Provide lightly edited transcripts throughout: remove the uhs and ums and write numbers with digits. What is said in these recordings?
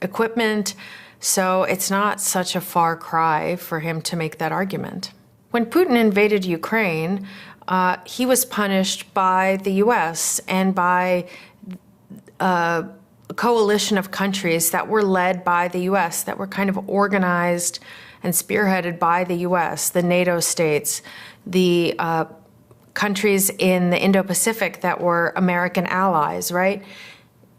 equipment. So it's not such a far cry for him to make that argument. When Putin invaded Ukraine, he was punished by the U.S. and by a coalition of countries that were led by the U.S., that were kind of organized and spearheaded by the U.S., the NATO states, the countries in the Indo-Pacific that were American allies, right?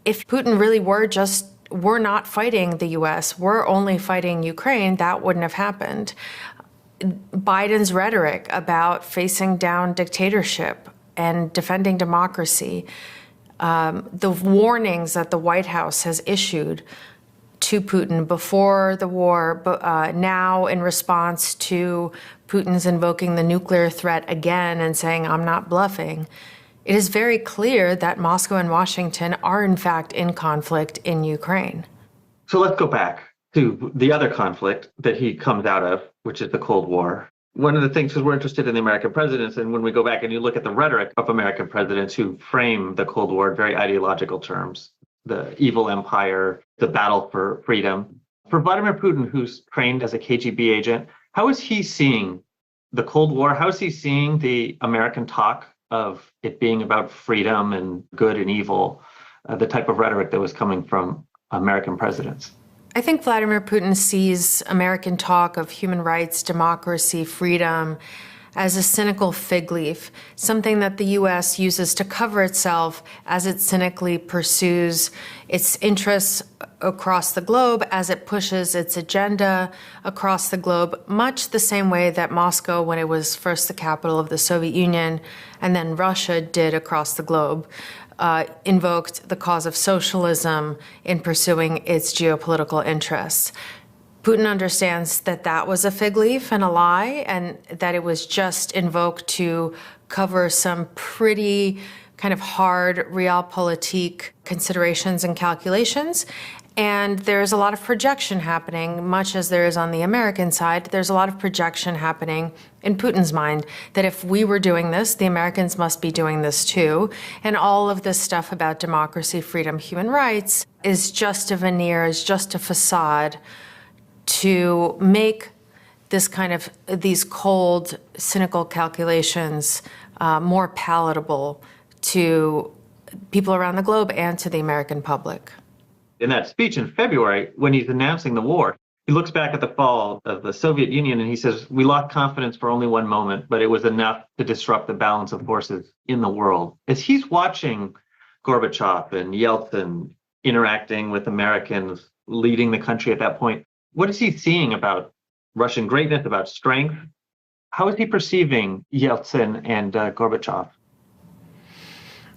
If Putin really were not fighting the U.S., were only fighting Ukraine, that wouldn't have happened. Biden's rhetoric about facing down dictatorship and defending democracy, the warnings that the White House has issued to Putin before the war, but now in response to Putin's invoking the nuclear threat again and saying, I'm not bluffing, it is very clear that Moscow and Washington are in fact in conflict in Ukraine. So let's go back to the other conflict that he comes out of, which is the Cold War. One of the things, because we're interested in the American presidents, and when we go back and you look at the rhetoric of American presidents who frame the Cold War in very ideological terms, the evil empire, the battle for freedom. For Vladimir Putin, who's trained as a KGB agent, how is he seeing the Cold War? How is he seeing the American talk of it being about freedom and good and evil, the type of rhetoric that was coming from American presidents? I think Vladimir Putin sees American talk of human rights, democracy, freedom as a cynical fig leaf, something that the U.S. uses to cover itself as it cynically pursues its interests across the globe, as it pushes its agenda across the globe, much the same way that Moscow, when it was first the capital of the Soviet Union, and then Russia did across the globe, invoked the cause of socialism in pursuing its geopolitical interests. Putin understands that that was a fig leaf and a lie, and that it was just invoked to cover some pretty kind of hard realpolitik considerations and calculations. And there's a lot of projection happening, much as there is on the American side. There's a lot of projection happening in Putin's mind that if we were doing this, the Americans must be doing this too. And all of this stuff about democracy, freedom, human rights is just a veneer, is just a facade to make this kind of these cold, cynical calculations more palatable to people around the globe and to the American public. In that speech in February, when he's announcing the war, he looks back at the fall of the Soviet Union and he says, we lost confidence for only one moment, but it was enough to disrupt the balance of forces in the world. As he's watching Gorbachev and Yeltsin interacting with Americans, leading the country at that point, what is he seeing about Russian greatness, about strength? How is he perceiving Yeltsin and Gorbachev?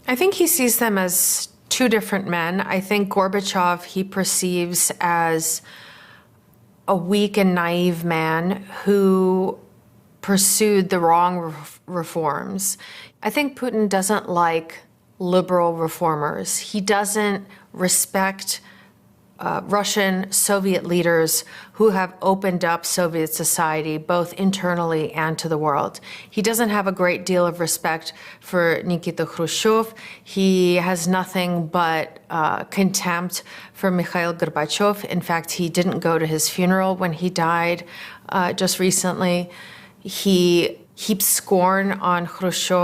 I think he sees them as two different men. I think Gorbachev he perceives as a weak and naive man who pursued the wrong reforms. I think Putin doesn't like liberal reformers. He doesn't respect Russian Soviet leaders who have opened up Soviet society, both internally and to the world. He doesn't have a great deal of respect for Nikita Khrushchev. He has nothing but contempt for Mikhail Gorbachev. In fact, he didn't go to his funeral when he died just recently. He heaps scorn on Khrushchev.